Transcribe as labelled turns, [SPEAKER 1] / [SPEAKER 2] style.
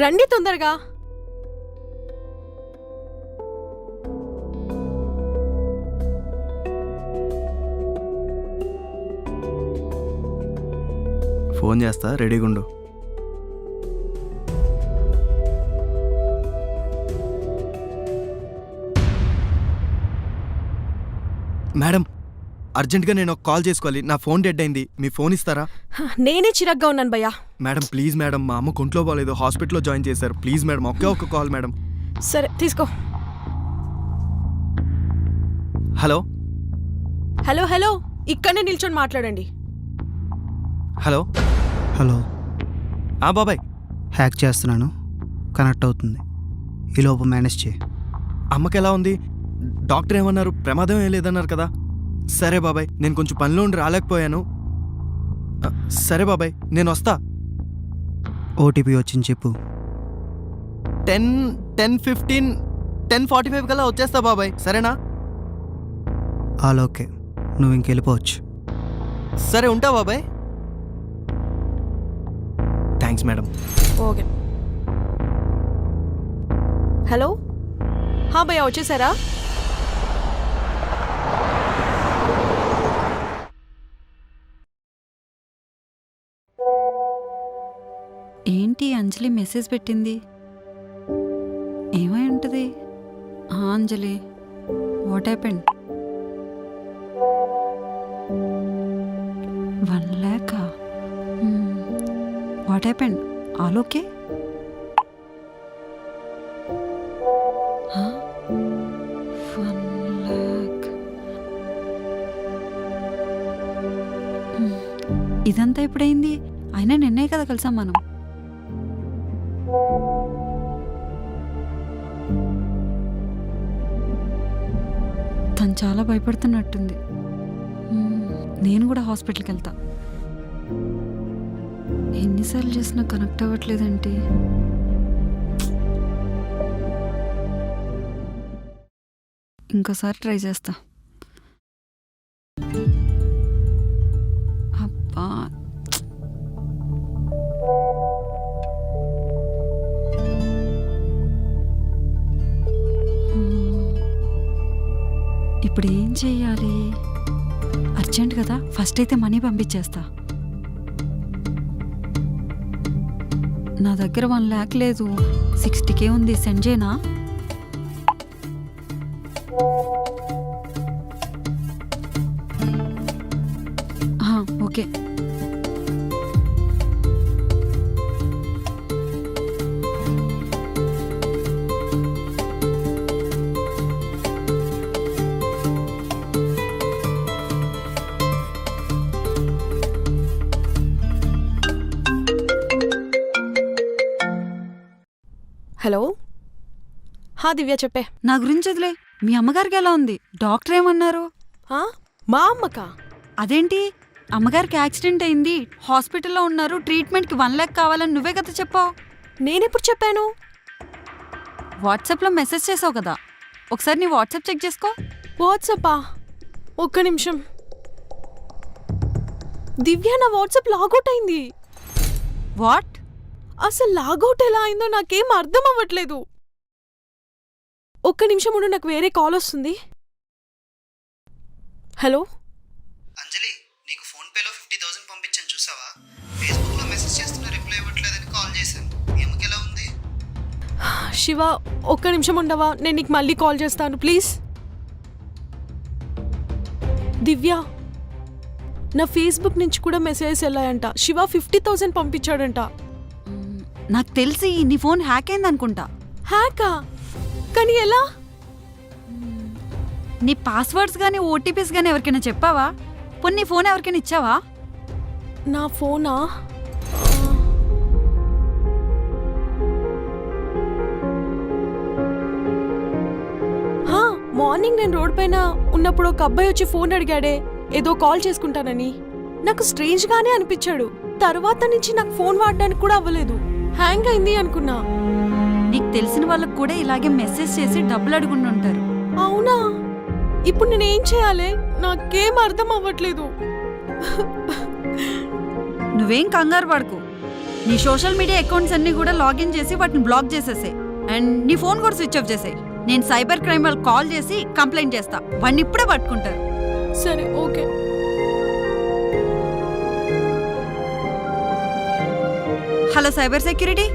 [SPEAKER 1] రండి తొందరగా.
[SPEAKER 2] ఫోన్ చేస్తా, రెడీగా ఉండు. మేడం, అర్జెంట్గా నేను ఒక కాల్ చేసుకోవాలి. నా ఫోన్ డెడ్ అయింది. మీ ఫోన్ ఇస్తారా?
[SPEAKER 1] నేనే చిరగ్గా ఉన్నాను భయ్యా.
[SPEAKER 2] మేడం ప్లీజ్ మేడం, మా అమ్మ కొంట్లో బాగాలేదు, హాస్పిటల్లో జాయిన్ చేశారు. ప్లీజ్ మేడం, ఒకే ఒక కాల్ మేడం.
[SPEAKER 1] సరే తీసుకో.
[SPEAKER 2] హలో
[SPEAKER 1] హలో హలో, ఇక్కడనే నిల్చొని మాట్లాడండి.
[SPEAKER 2] హలో
[SPEAKER 3] హలో,
[SPEAKER 2] బాబాయ్.
[SPEAKER 3] హ్యాక్ చేస్తున్నాను, కనెక్ట్ అవుతుంది. ఈలోపు మేనేజ్ చేయి.
[SPEAKER 2] అమ్మకి ఎలా ఉంది? డాక్టర్ ఏమన్నారు? ప్రమాదం ఏం లేదన్నారు కదా. సరే బాబాయ్, నేను కొంచెం పనిలో ఉండి రాలేకపోయాను. సరే బాబాయ్, నేను వస్తా.
[SPEAKER 3] ఓటీపీ వచ్చింది చెప్పు.
[SPEAKER 2] 10:15 10:45 కల్లా వచ్చేస్తా బాబాయ్, సరేనా?
[SPEAKER 3] ఆల్ ఓకే, నువ్వు ఇంకెళ్ళిపోవచ్చు.
[SPEAKER 2] సరే ఉంటా బాబాయ్. Thanks madam.
[SPEAKER 1] ఓకే. హలో, భయ్యా వచ్చేసారా?
[SPEAKER 4] ఏంటి అంజలి మెసేజ్ పెట్టింది? ఏమై ఉంటుంది? Anjali, what happened? 1 lakh? What happened? All okay? 1 lakh. ఇదంతా ఎప్పుడైంది? అయినా నిన్నే కదా కలిసాం మనం. తను చాలా భయపడుతున్నట్టుంది. నేను కూడా హాస్పిటల్కి వెళ్తా. ఎన్నిసార్లు చేసినా కనెక్ట్ అవ్వట్లేదంటే ఇంకోసారి ట్రై చేస్తా. అబ్బా, ఇప్పుడు ఏం చెయ్యాలి? అర్జెంట్ కదా, ఫస్ట్ అయితే మనీ పంపించేస్తా. నా దగ్గర 1 lakh లేదు, 60K ఉంది. సెండ్ చేయనా? ఓకే.
[SPEAKER 1] హలో, దివ్య చెప్పే.
[SPEAKER 4] నా గురించి వదిలే, మీ అమ్మగారికి ఎలా ఉంది? డాక్టర్ ఏమన్నారు?
[SPEAKER 1] మా అమ్మకా?
[SPEAKER 4] అదేంటి, అమ్మగారికి యాక్సిడెంట్ అయింది, హాస్పిటల్లో ఉన్నారు, ట్రీట్మెంట్కి 1 lakh కావాలని నువ్వే కదా చెప్పావు.
[SPEAKER 1] నేనెప్పుడు చెప్పాను?
[SPEAKER 4] వాట్సాప్లో మెసేజ్ చేసావు కదా, ఒకసారి నీ వాట్సాప్ చెక్ చేసుకో.
[SPEAKER 1] వాట్సాపా? ఒక్క నిమిషం. దివ్య, నా వాట్సాప్ లాగౌట్ అయింది.
[SPEAKER 4] వాట్?
[SPEAKER 1] అసలు లాగౌట్ ఎలా అయిందో నాకేం అర్థం అవ్వట్లేదు. ఒక్క నిమిషం ఉండు, నాకు వేరే కాల్ వస్తుంది. హలో
[SPEAKER 3] అంజలి, నీకు ఫోన్ పేలో 50,000 పంపించాను చూసావా? ఫేస్బుక్ లో మెసేజ్ చేస్తున్నా, రిప్లై ఇవ్వట్లేదని కాల్ చేశాను. ఏమకి ఎలా ఉంది?
[SPEAKER 1] శివ, ఒక్క నిమిషం ఉండవా? నేను నీకు మళ్ళీ కాల్ చేస్తాను ప్లీజ్. దివ్య, నా ఫేస్బుక్ నుంచి కూడా మెసేజ్ వెళ్ళాయంట. శివ 50,000 పంపించాడంట.
[SPEAKER 4] నాకు తెలిసి నీ ఫోన్ హ్యాక్ అయింది అనుకుంటా.
[SPEAKER 1] హ్యాకా? కానీ ఎలా?
[SPEAKER 4] నీ పాస్వర్డ్స్ కానీ ఓటీపీస్ కానీ ఎవరికైనా చెప్పావా? పోనీ నీ ఫోన్ ఎవరికైనా ఇచ్చావా?
[SPEAKER 1] నా ఫోనా? మార్నింగ్ నేను రోడ్ పైన ఉన్నప్పుడు ఒక అబ్బాయి వచ్చి ఫోన్ అడిగాడే, ఏదో కాల్ చేసుకుంటానని. నాకు స్ట్రేంజ్ గానే అనిపించాడు. తర్వాత నుంచి నాకు ఫోన్ వాడడానికి కూడా అవ్వలేదు. హ్యాంగ్ అయింది అనుకున్నా.
[SPEAKER 4] నీకు తెలిసిన వాళ్ళకు కూడా ఇలాగే మెసేజ్ చేసి డబ్బులు అడుగుంటుంటారు.
[SPEAKER 1] అవునా? ఇప్పుడు నేనేం చేయాలి? నాకేం అర్థం అవ్వట్లేదు.
[SPEAKER 4] నువ్వేం కంగారు పడకు, నీ సోషల్ మీడియా అకౌంట్స్ అన్ని కూడా లాగిన్ చేసి వాటిని బ్లాక్ చేసేసాయి. అండ్ నీ ఫోన్ కూడా స్విచ్ ఆఫ్ చేసాయి. నేను సైబర్ క్రైమ్ వాళ్ళు కాల్ చేసి కంప్లైంట్ చేస్తా. వాడిని ఇప్పుడే పట్టుకుంటారు.
[SPEAKER 1] సరే ఓకే.
[SPEAKER 4] Hello cyber security,